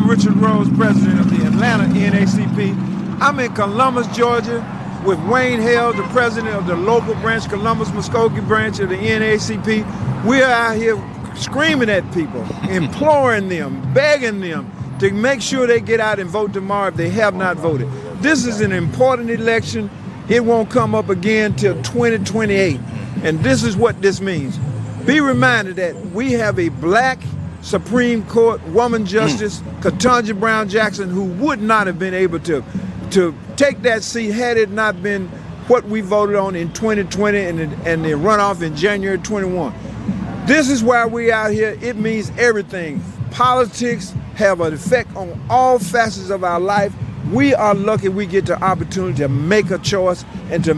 I'm Richard Rose, president of the Atlanta NAACP. I'm in Columbus, Georgia, with Wayne Hale, the president of the local branch, Columbus-Muskogee branch of the NAACP. We're out here screaming at people, imploring them, begging them to make sure they get out and vote tomorrow if they have not voted. This is an important election. It won't come up again till 2028. And this is what this means. Be reminded that we have a black Supreme Court woman justice, Ketanji Brown Jackson, who would not have been able to take that seat had it not been what we voted on in 2020 and the runoff in January 21. This is why we out here. It means everything. Politics have an effect on all facets of our life. We are lucky we get the opportunity to make a choice and to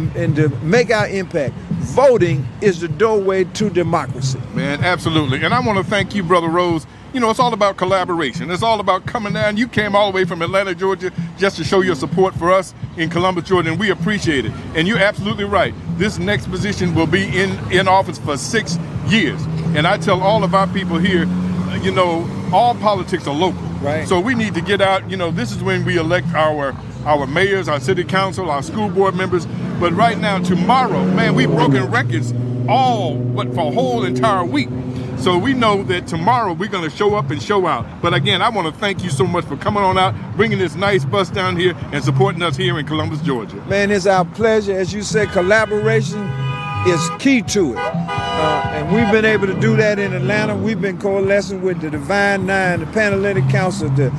make our impact. Voting is the doorway to democracy. Man, absolutely. And I want to thank you, Brother Rose. You know, it's all about collaboration. It's all about coming down. You came all the way from Atlanta, Georgia, just to show your support for us in Columbus, Georgia, and we appreciate it. And you're absolutely right. This next position will be in office for 6 years. And I tell all of our people here, you know, all politics are local. Right. So we need to get out. You know, this is when we elect our mayors, our city council, our school board members. But right now, tomorrow, man, we've broken records for a whole entire week. So we know that tomorrow we're going to show up and show out. But again, I want to thank you so much for coming on out, bringing this nice bus down here and supporting us here in Columbus, Georgia. Man, it's our pleasure. As you said, collaboration is key to it. And we've been able to do that in Atlanta. We've been coalescing with the Divine Nine, the Panhellenic Council, the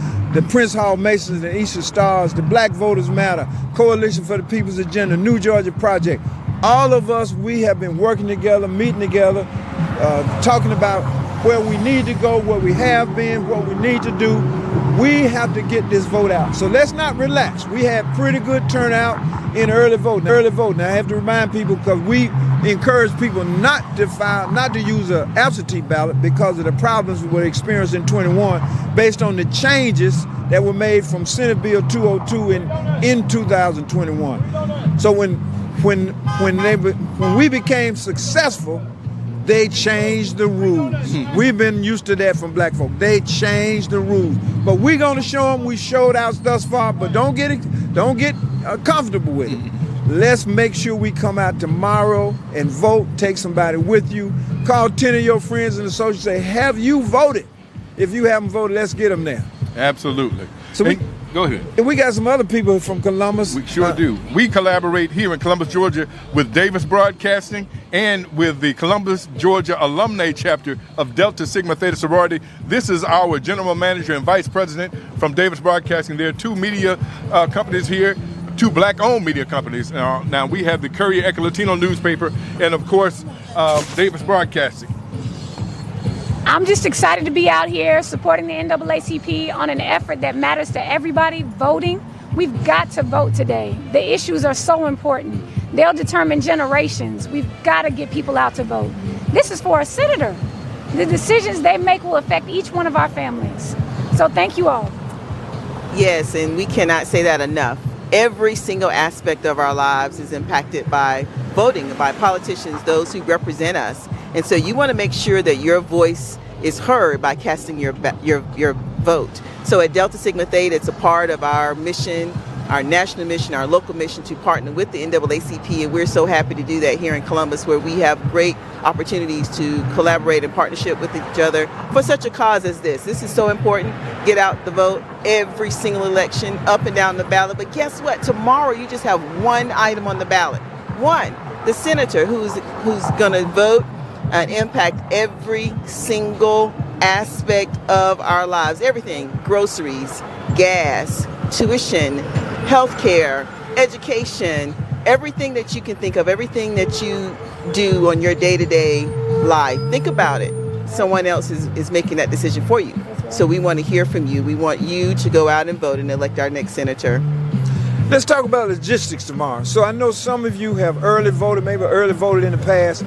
Prince Hall Masons and Eastern Stars, the Black Voters Matter, Coalition for the People's Agenda, New Georgia Project. All of us, we have been working together, meeting together, talking about where we need to go, where we have been, what we need to do. We have to get this vote out. So let's not relax. We had pretty good turnout in early voting. Now I have to remind people, because we encourage people not to use an absentee ballot because of the problems we were experiencing in 21 based on the changes that were made from Senate Bill 202 in 2021. So when we became successful, they changed the rules. We've been used to that from black folk. They changed the rules. But we're going to show them we showed out thus far, but don't get comfortable with it. Let's make sure we come out tomorrow and vote. Take somebody with you. Call 10 of your friends and associates. Say, have you voted? If you haven't voted, let's get them there. Absolutely. So go ahead. And we got some other people from Columbus. We sure do. We collaborate here in Columbus, Georgia with Davis Broadcasting and with the Columbus, Georgia alumni chapter of Delta Sigma Theta Sorority. This is our general manager and vice president from Davis Broadcasting. There are two media companies here, two black-owned media companies. Now we have the Courier Echo Latino newspaper and, of course, Davis Broadcasting. I'm just excited to be out here supporting the NAACP on an effort that matters to everybody, voting. We've got to vote today. The issues are so important. They'll determine generations. We've got to get people out to vote. This is for a senator. The decisions they make will affect each one of our families. So thank you all. Yes, and we cannot say that enough. Every single aspect of our lives is impacted by voting, by politicians, those who represent us. And so you want to make sure that your voice is heard by casting your vote. So at Delta Sigma Theta, it's a part of our mission, our national mission, our local mission to partner with the NAACP, and we're so happy to do that here in Columbus, where we have great opportunities to collaborate in partnership with each other for such a cause as this. This is so important. Get out the vote every single election, up and down the ballot. But guess what? Tomorrow you just have one item on the ballot. One, the senator who's going to vote and impact every single aspect of our lives. Everything: groceries, gas, tuition, healthcare, education, everything that you can think of, everything that you do on your day-to-day life. Think about it. Someone else is making that decision for you. So we want to hear from you. We want you to go out and vote and elect our next senator. Let's talk about logistics tomorrow. So I know some of you have early voted, maybe early voted in the past.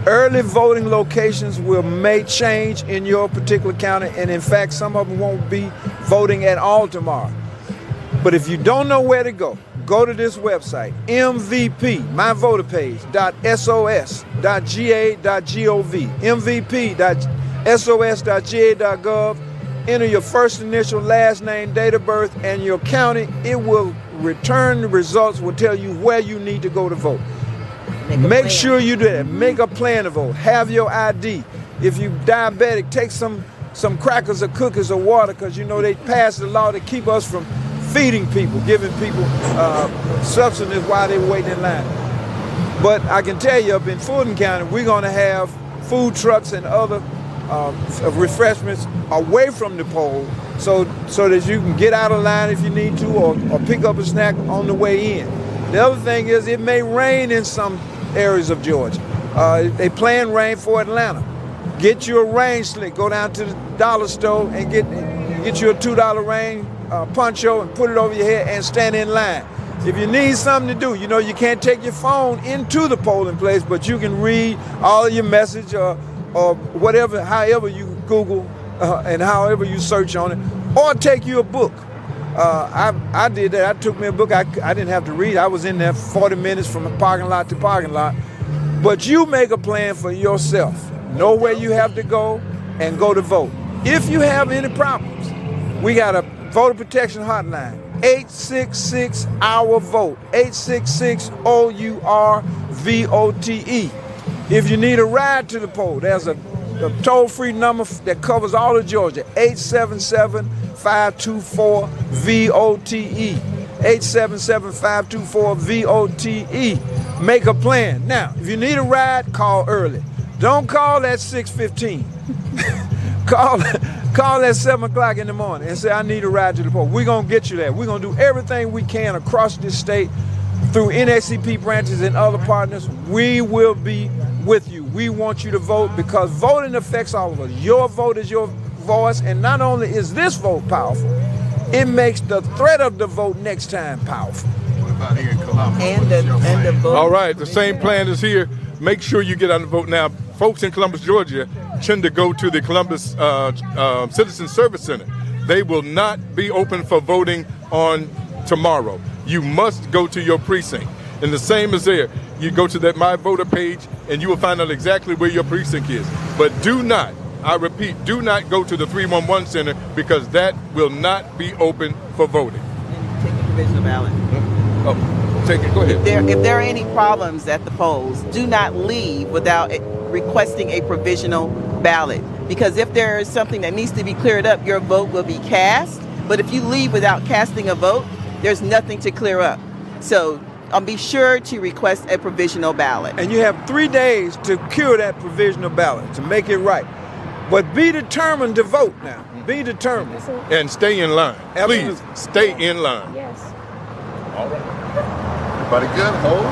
Early voting locations may change in your particular county, and in fact, some of them won't be voting at all tomorrow. But if you don't know where to go to this website, MVP, myvoterpage.sos.ga.gov, mvp.sos.ga.gov. enter your first initial, last name, date of birth, and your county. It will return the results, will tell you where you need to go to vote. Make sure you do that. Make a plan to vote. Have your ID. If you're diabetic, take some crackers or cookies or water, because you know they passed a law to keep us from feeding people, giving people substances while they're waiting in line. But I can tell you, up in Fulton County, we're going to have food trucks and other refreshments away from the poll, so that you can get out of line if you need to, or pick up a snack on the way in. The other thing is, it may rain in some areas of Georgia. They plan rain for Atlanta. Get you a rain slick. Go down to the dollar store and get you a $2 rain poncho and put it over your head and stand in line. If you need something to do, you know you can't take your phone into the polling place, but you can read all of your message or whatever, however you Google and however you search on it, or take you a book. I did that. I took me a book. I didn't have to read. I was in there 40 minutes from parking lot to parking lot. But you make a plan for yourself. Know where you have to go and go to vote. If you have any problems, we got a voter protection hotline. 866-OUR-VOTE. 866-OUR-VOTE. If you need a ride to the poll, there's a toll-free number that covers all of Georgia. 877-524-VOTE. 877-524-VOTE. Make a plan. Now, if you need a ride, call early. Don't call at 6:15. Call at 7 o'clock in the morning and say, I need a ride to the poll. We're going to get you there. We're going to do everything we can across this state through NAACP branches and other partners. We will be with you. We want you to vote, because voting affects all of us. Your vote is your voice, and not only is this vote powerful, it makes the threat of the vote next time powerful. What about here in Columbus? And the vote. All right, the same plan is here. Make sure you get out and vote now. Folks in Columbus, Georgia, tend to go to the Columbus Citizen Service Center. They will not be open for voting on tomorrow. You must go to your precinct. And the same is there. You go to that My Voter page and you will find out exactly where your precinct is. But do not, I repeat, do not go to the 311 center, because that will not be open for voting. And take a provisional ballot. Oh, take it, go ahead. If there are any problems at the polls, do not leave without requesting a provisional ballot. Because if there is something that needs to be cleared up, your vote will be cast. But if you leave without casting a vote, there's nothing to clear up. So be sure to request a provisional ballot. And you have 3 days to cure that provisional ballot, to make it right. But be determined to vote now. Be determined. And stay in line. Absolutely. Please, stay in line. Yes. All right. Everybody good? Hold.